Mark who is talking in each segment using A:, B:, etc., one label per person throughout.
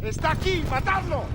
A: ¡Está aquí! ¡Matadlo!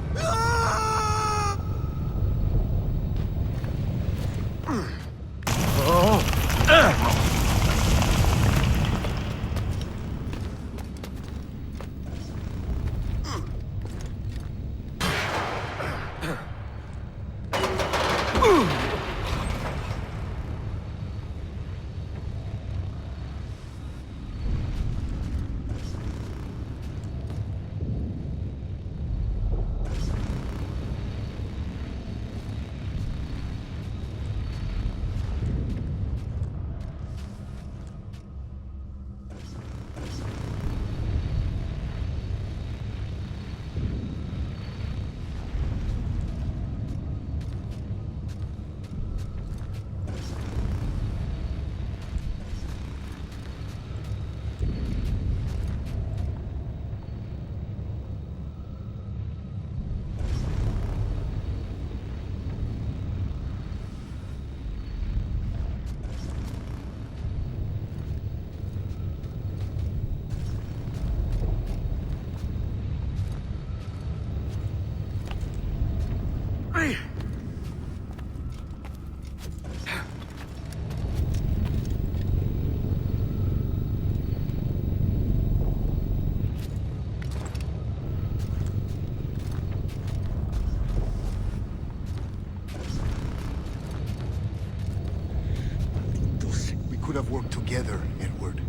A: We could have worked together, Edward.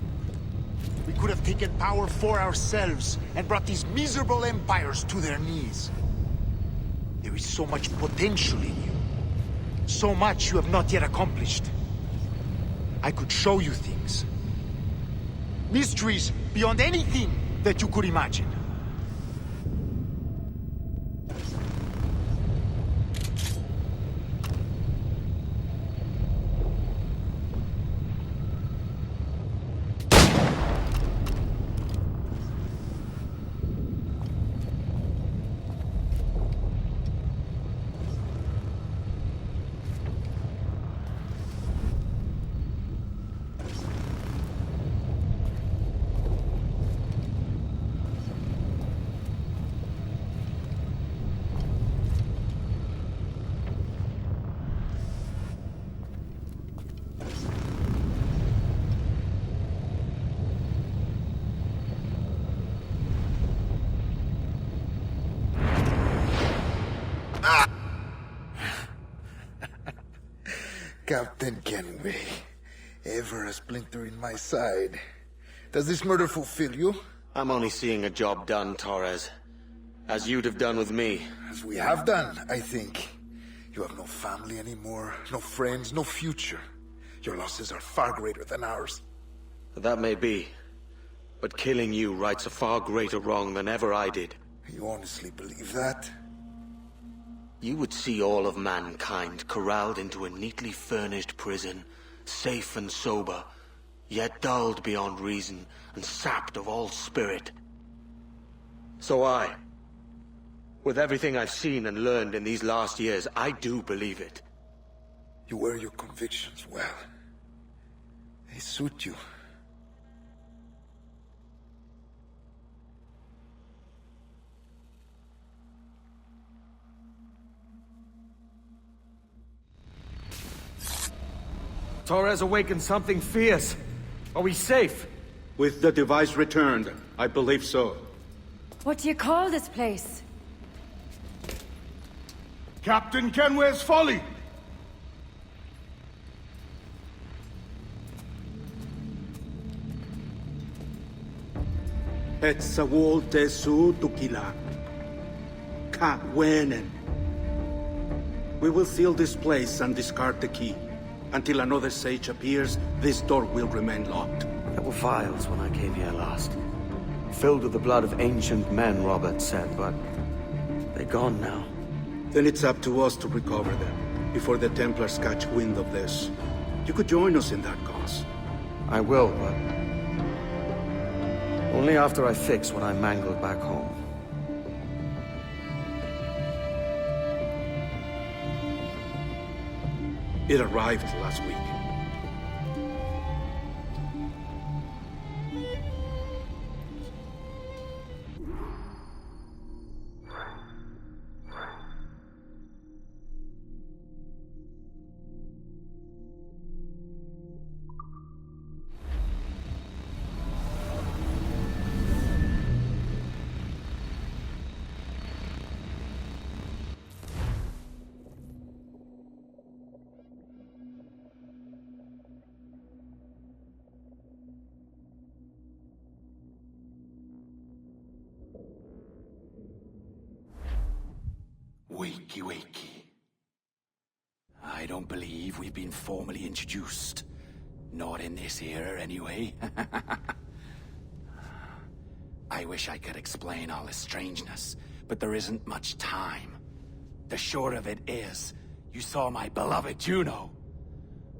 A: We could have taken power for ourselves and brought these miserable empires to their knees. There is so much potential in you. So much you have not yet accomplished. I could show you things. Mysteries beyond anything that you could imagine.
B: Captain Kenway, ever a splinter in my side. Does this murder fulfill you?
C: I'm only seeing a job done, Torres. As you'd have done with me.
B: As we have done, I think. You have no family anymore, no friends, no future. Your losses are far greater than ours.
C: That may be. But killing you rights a far greater wrong than ever I did.
B: You honestly believe that?
C: You would see all of mankind corralled into a neatly furnished prison, safe and sober, yet dulled beyond reason and sapped of all spirit. So with everything I've seen and learned in these last years, I do believe it.
B: You wear your convictions well. They suit you.
D: Torres awakened something fierce. Are we safe?
E: With the device returned, I believe so.
F: What do you call this place?
A: Captain Kenway's Folly!
E: Etzawol tesu tukila. Ka wenen. We will seal this place and discard the key. Until another sage appears, this door will remain locked.
C: There were vials when I came here last. Filled with the blood of ancient men, Robert said, but they're gone now.
E: Then it's up to us to recover them, before the Templars catch wind of this. You could join us in that cause.
C: I will, but only after I fix what I mangled back home.
E: It arrived last week.
G: Wakey, wakey. I don't believe we've been formally introduced. Not in this era, anyway. I wish I could explain all this strangeness, but there isn't much time. The short of it is, you saw my beloved Juno.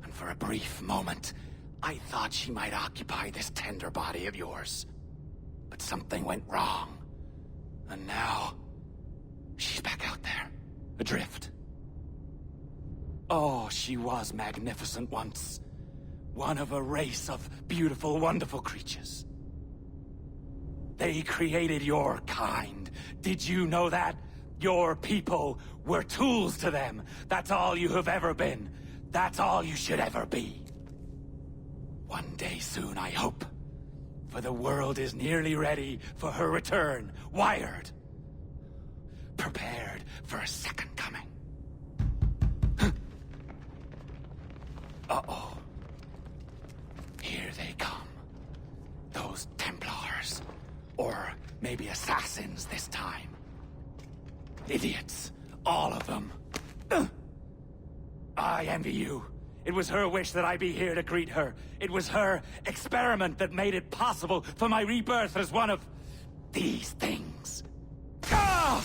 G: And for a brief moment, I thought she might occupy this tender body of yours. But something went wrong. And now, she's back out there, adrift. Oh, she was magnificent once. One of a race of beautiful, wonderful creatures. They created your kind. Did you know that? Your people were tools to them. That's all you have ever been. That's all you should ever be. One day soon, I hope. For the world is nearly ready for her return. Wired. Prepared for a second coming. Uh-oh. Here they come. Those Templars. Or maybe assassins this time. Idiots. All of them. I envy you. It was her wish that I be here to greet her. It was her experiment that made it possible for my rebirth as one of these things. Ah!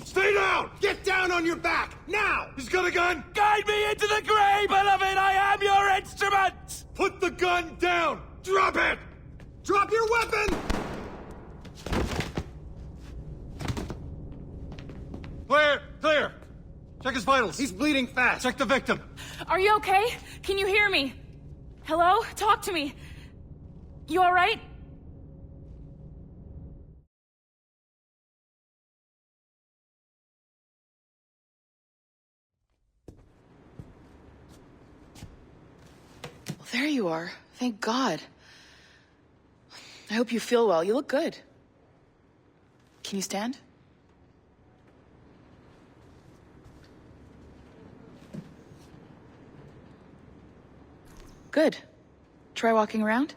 D: Stay down! Get down on your back! Now! He's got a gun!
G: Guide me into the grave, beloved! I am your instrument!
D: Put the gun down! Drop it! Drop your weapon! Clear! Clear! Check his vitals. He's bleeding fast. Check the victim.
H: Are you okay? Can you hear me? Hello? Talk to me. You alright? Well, there you are. Thank God. I hope you feel well. You look good. Can you stand? Good. Try walking around.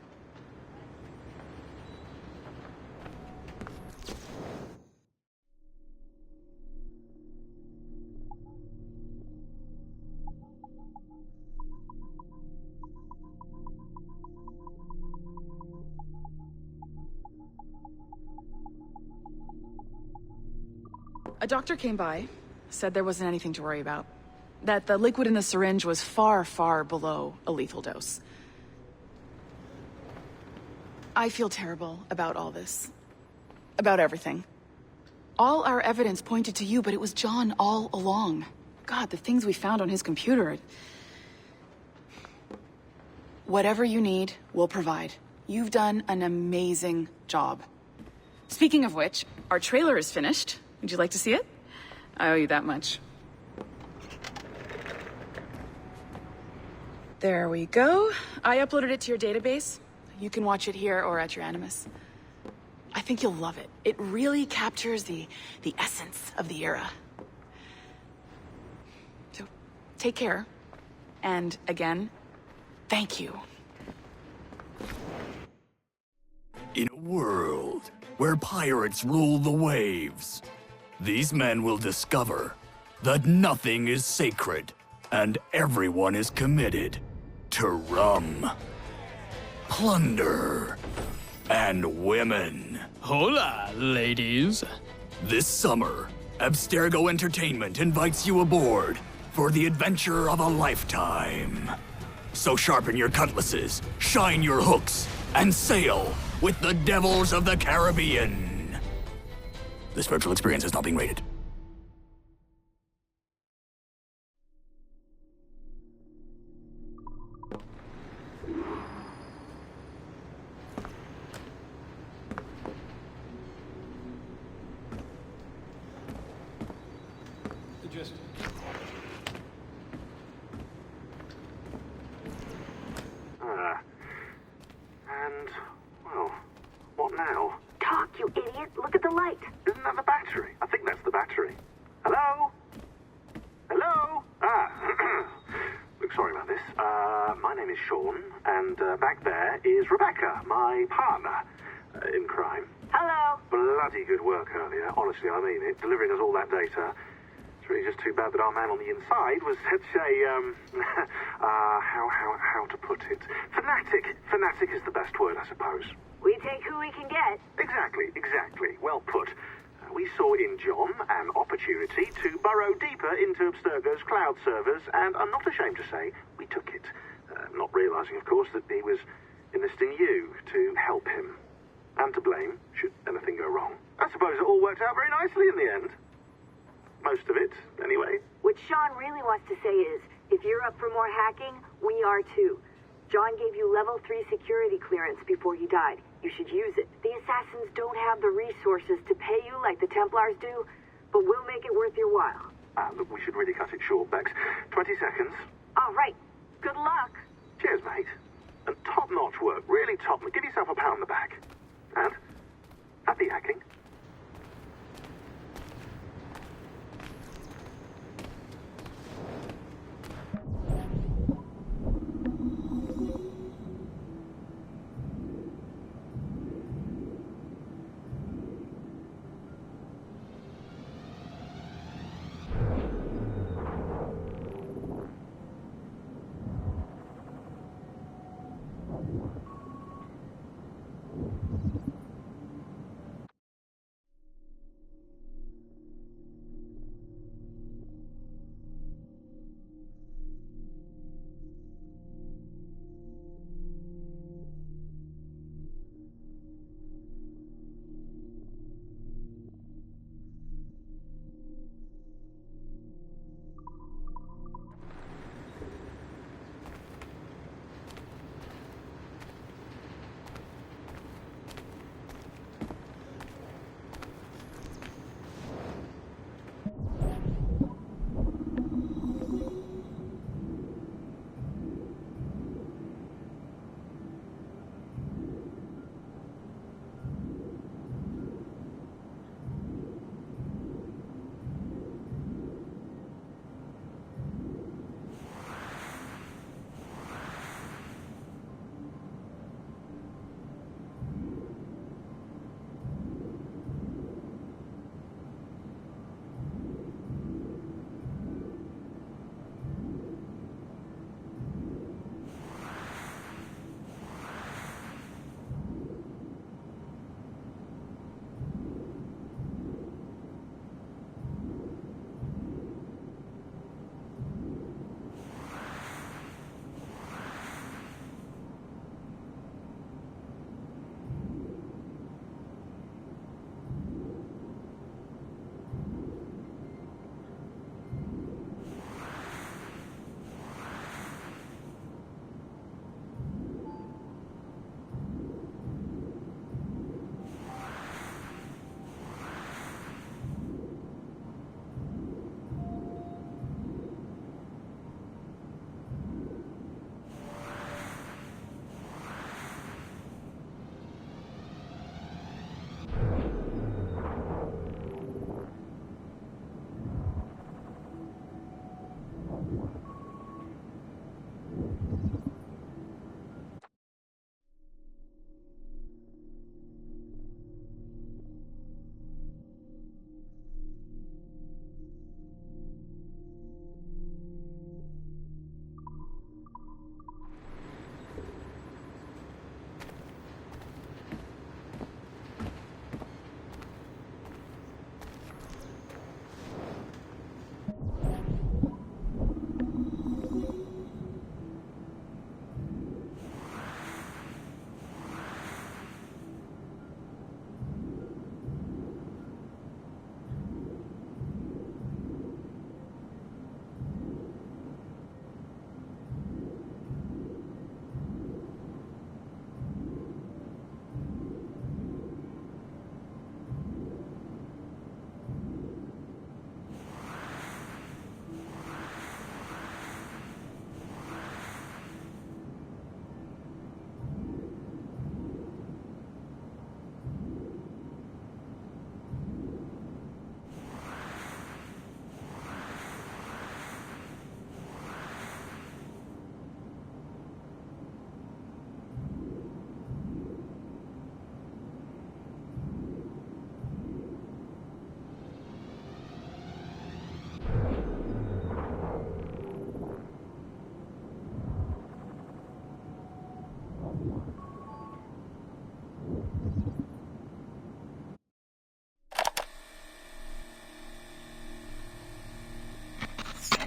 H: A doctor came by, said there wasn't anything to worry about. That the liquid in the syringe was far, far below a lethal dose. I feel terrible about all this. About everything. All our evidence pointed to you, but it was John all along. God, the things we found on his computer. Whatever you need, we'll provide. You've done an amazing job. Speaking of which, our trailer is finished. Would you like to see it? I owe you that much. There we go. I uploaded it to your database. You can watch it here or at your Animus. I think you'll love it. It really captures the essence of the era. So, take care. And again, thank you.
I: In a world where pirates rule the waves, these men will discover that nothing is sacred and everyone is committed to rum, plunder, and women.
J: Hola, ladies.
I: This summer, Abstergo Entertainment invites you aboard for the adventure of a lifetime. So sharpen your cutlasses, shine your hooks, and sail with the Devils of the Caribbean. This virtual experience is not being rated.
K: And, well, what now? Talk, you idiot! Look at the light! Isn't that the battery? I think that's the battery. Hello? Hello? Look, sorry about this. My name is Sean, and back there is Rebecca, my partner in crime. Hello. Bloody good work earlier. Honestly, I mean it. Delivering us all that data. It's really just too bad that our man on the inside was such a, how to put it? Fanatic. Fanatic is the best word, I suppose.
L: We take who we can get.
K: Exactly. Well put. We saw in John an opportunity to burrow deeper into Abstergo's cloud servers, and I'm not ashamed to say we took it. Not realizing, of course, that he was enlisting you to help him. And to blame, should anything go wrong. I suppose it all worked out very nicely in the end. Most of it, anyway.
L: What Sean really wants to say is, if you're up for more hacking, we are too. John gave you level 3 security clearance before he died. You should use it. The assassins don't have the resources to pay you like the Templars do, but we'll make it worth your while.
K: Look, we should really cut it short, Bex. 20 seconds.
L: All right. Good luck.
K: Cheers, mate. And top-notch work. Really top. Give yourself a pat on the back. And happy hacking.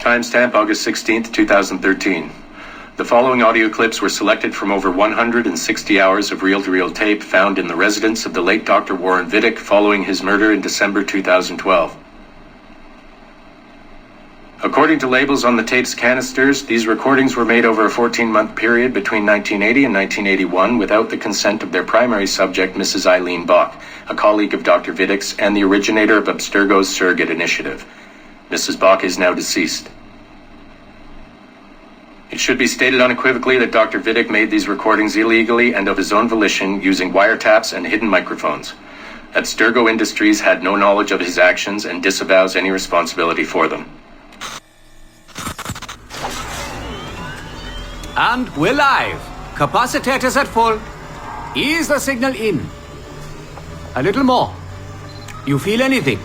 M: timestamp August 16th, 2013. The following audio clips were selected from over 160 hours of reel-to-reel tape found in the residence of the late Dr. Warren Vidic following his murder in December 2012. According to labels on the tape's canisters, these recordings were made over a 14-month period between 1980 and 1981 without the consent of their primary subject, Mrs. Eileen Bach, a colleague of Dr. Vidic's and the originator of Abstergo's surrogate initiative. Mrs. Bach is now deceased. It should be stated unequivocally that Dr. Vidic made these recordings illegally and of his own volition using wiretaps and hidden microphones. Abstergo Industries had no knowledge of his actions and disavows any responsibility for them.
N: And we're live. Capacitors at full. Ease the signal in. A little more. You feel anything?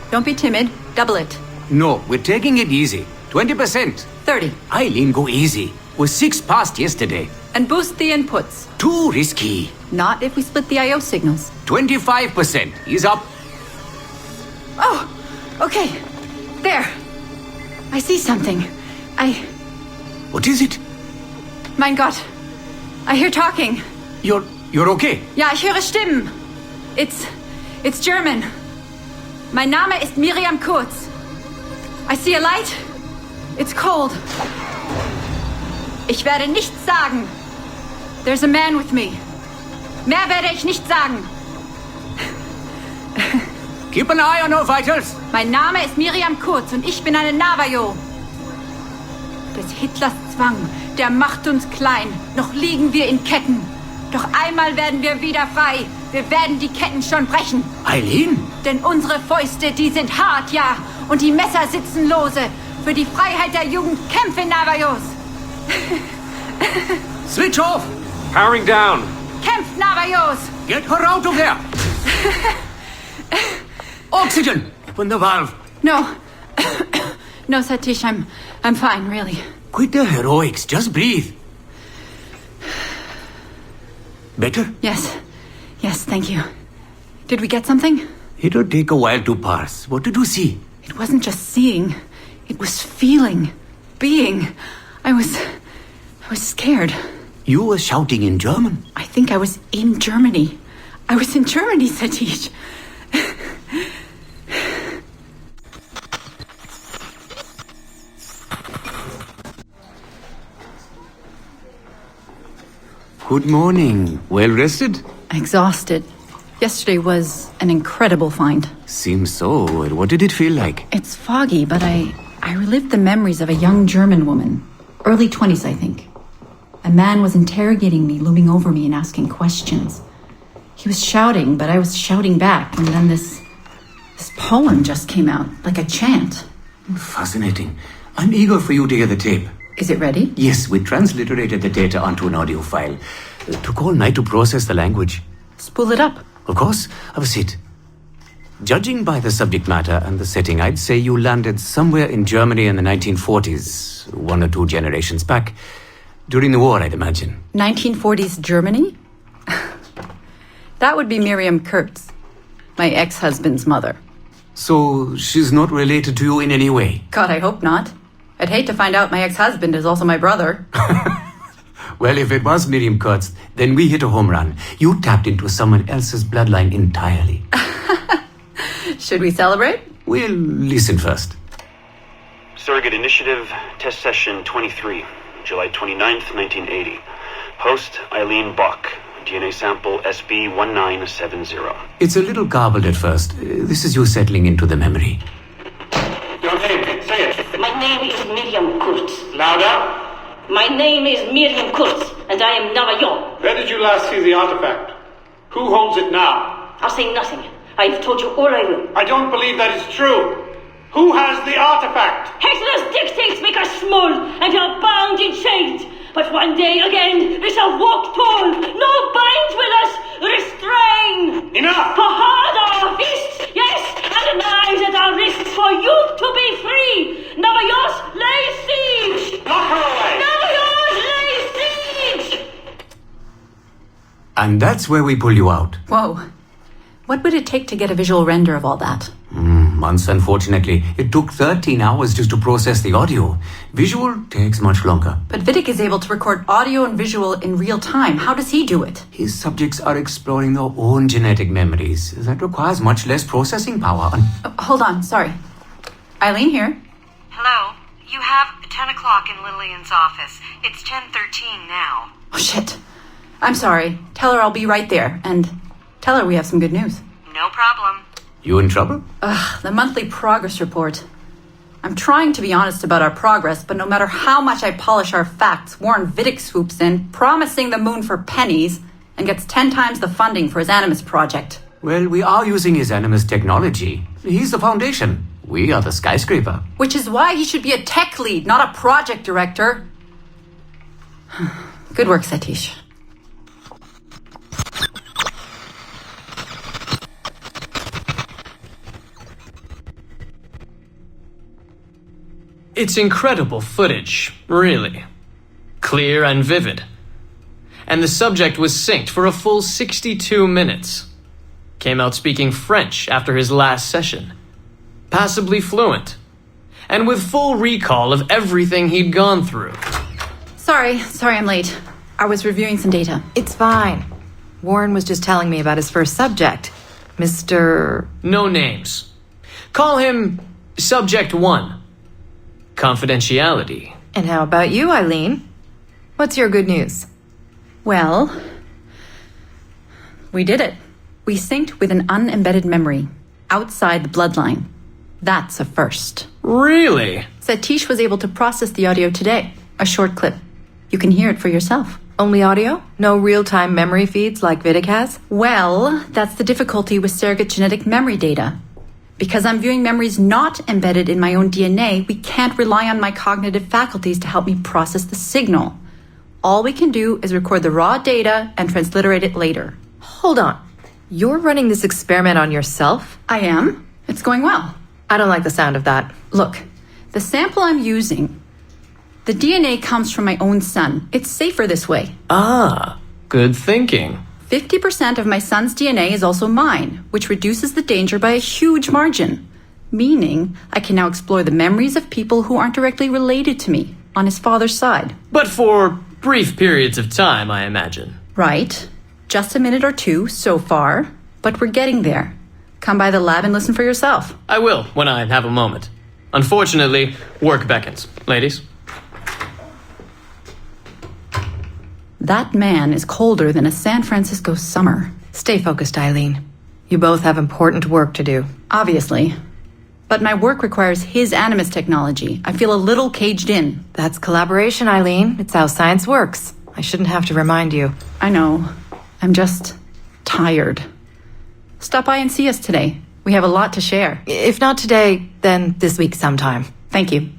O: Don't be timid. Double it.
N: No, we're taking it easy. 20%.
O: 30.
N: Eileen, go easy. We're 6 past yesterday.
O: And boost the inputs.
N: Too risky.
O: Not if we split the I.O. signals.
N: 25%. Ease up.
O: Oh, okay. There. I see something.
N: What is it?
O: Mein Gott. I hear talking.
N: You're okay?
O: Ja, ich höre Stimmen. It's German. Mein Name ist Miriam Kurz. I see a light. It's cold. Ich werde nichts sagen. There's a man with me. Mehr werde ich nicht sagen.
N: Keep an eye on our vitals.
O: Mein Name ist Miriam Kurz und ich bin eine Navajo. Des Hitlers Zwang, der macht uns klein. Noch liegen wir in Ketten. Doch einmal werden wir wieder frei. Wir werden die Ketten schon brechen.
N: Eileen?
O: Denn unsere Fäuste, die sind hart, ja. Und die Messer sitzen lose. Für die Freiheit der Jugend kämpfen Navajos.
N: Switch off.
D: Powering down.
O: Kämpft Navajos.
N: Get her out of there. Oxygen. Open the valve.
O: No. No, Satish, I'm fine, really.
N: Quit the heroics. Just breathe. Better?
O: Yes, thank you. Did we get something?
N: It'll take a while to parse. What did you see?
O: It wasn't just seeing. It was feeling. Being. I was scared.
N: You were shouting in German?
O: I think I was in Germany. I was in Germany, Satish.
N: Good morning. Well rested?
O: Exhausted. Yesterday was an incredible find.
N: Seems so. What did it feel like?
O: It's foggy, but I relived the memories of a young German woman. Early 20s, I think. A man was interrogating me, looming over me and asking questions. He was shouting, but I was shouting back, and then this poem just came out, like a chant.
N: Fascinating. I'm eager for you to hear the tape.
O: Is it ready?
N: Yes, we transliterated the data onto an audio file. Took all night to process the language.
O: Spool it up.
N: Of course. Have a seat. Judging by the subject matter and the setting, I'd say you landed somewhere in Germany in the 1940s, 1 or 2 generations back. During the war, I'd imagine.
O: 1940s Germany? That would be Miriam Kurtz, my ex-husband's mother.
N: So she's not related to you in any way?
O: God, I hope not. I'd hate to find out my ex-husband is also my brother.
N: Well, if it was Miriam Kurtz, then we hit a home run. You tapped into someone else's bloodline entirely.
O: Should we celebrate?
N: We'll listen first.
P: Surrogate Initiative, Test Session 23, July 29th, 1980. Host, Eileen Bach. DNA sample SB1970.
N: It's a little garbled at first. This is you settling into the memory.
K: Your name, say it.
Q: My name is Miriam Kurtz.
K: Louder.
Q: My name is Miriam Kurtz, and I am Navajo.
K: Where did you last see the artifact? Who holds it now?
Q: I'll say nothing. I've told you all I will.
K: I don't believe that is true. Who has the artifact?
Q: Hitler's dictates make us small, and we are bound in chains. But one day again, we shall walk tall. No binds will us restrain.
K: Enough!
Q: For hard our fists, yes, and knives at our wrists for you to be free. Navajos lay siege.
K: Knock her away.
Q: Navajos lay siege.
N: And that's where we pull you out.
O: Whoa. What would it take to get a visual render of all that?
N: months, unfortunately. It took 13 hours just to process the audio. Visual takes much longer.
O: But Vidic is able to record audio and visual in real time. How does he do it?
N: His subjects are exploring their own genetic memories. That requires much less processing power.
O: Hold on, sorry. Eileen here.
L: Hello. You have 10 o'clock in Lillian's office. It's 10:13 now.
O: Oh, shit. I'm sorry. Tell her I'll be right there. And tell her we have some good news.
L: No problem.
N: You in trouble?
O: The monthly progress report. I'm trying to be honest about our progress, but no matter how much I polish our facts, Warren Vidic swoops in, promising the moon for pennies, and gets 10 times the funding for his Animus project.
N: Well, we are using his Animus technology. He's the foundation. We are the skyscraper.
O: Which is why he should be a tech lead, not a project director. Good work, Satish.
J: It's incredible footage, really. Clear and vivid. And the subject was synced for a full 62 minutes. Came out speaking French after his last session. Passably fluent. And with full recall of everything he'd gone through.
O: Sorry I'm late. I was reviewing some data.
R: It's fine. Warren was just telling me about his first subject. Mr.
J: No names. Call him Subject 1. Confidentiality.
R: And how about you, Eileen? What's your good news?
O: Well, we did it. We synced with an unembedded memory outside the bloodline. That's a first.
J: Really?
O: Satish was able to process the audio today. A short clip. You can hear it for yourself.
R: Only audio? No real-time memory feeds like Vidic has?
O: Well, that's the difficulty with surrogate genetic memory data. Because I'm viewing memories not embedded in my own DNA, we can't rely on my cognitive faculties to help me process the signal. All we can do is record the raw data and transliterate it later.
R: Hold on. You're running this experiment on yourself?
O: I am. It's going well.
R: I don't like the sound of that.
O: Look, the sample I'm using, the DNA comes from my own son. It's safer this way.
J: Ah, good thinking.
O: 50% of my son's DNA is also mine, which reduces the danger by a huge margin. Meaning, I can now explore the memories of people who aren't directly related to me on his father's side.
J: But for brief periods of time, I imagine.
O: Right. Just a minute or two so far, but we're getting there. Come by the lab and listen for yourself.
J: I will, when I have a moment. Unfortunately, work beckons. Ladies?
O: That man is colder than a San Francisco summer.
R: Stay focused, Eileen. You both have important work to do.
O: Obviously. But my work requires his Animus technology. I feel a little caged in.
R: That's collaboration, Eileen. It's how science works. I shouldn't have to remind you.
O: I know. I'm just tired. Stop by and see us today. We have a lot to share.
R: If not today, then this week sometime.
O: Thank you.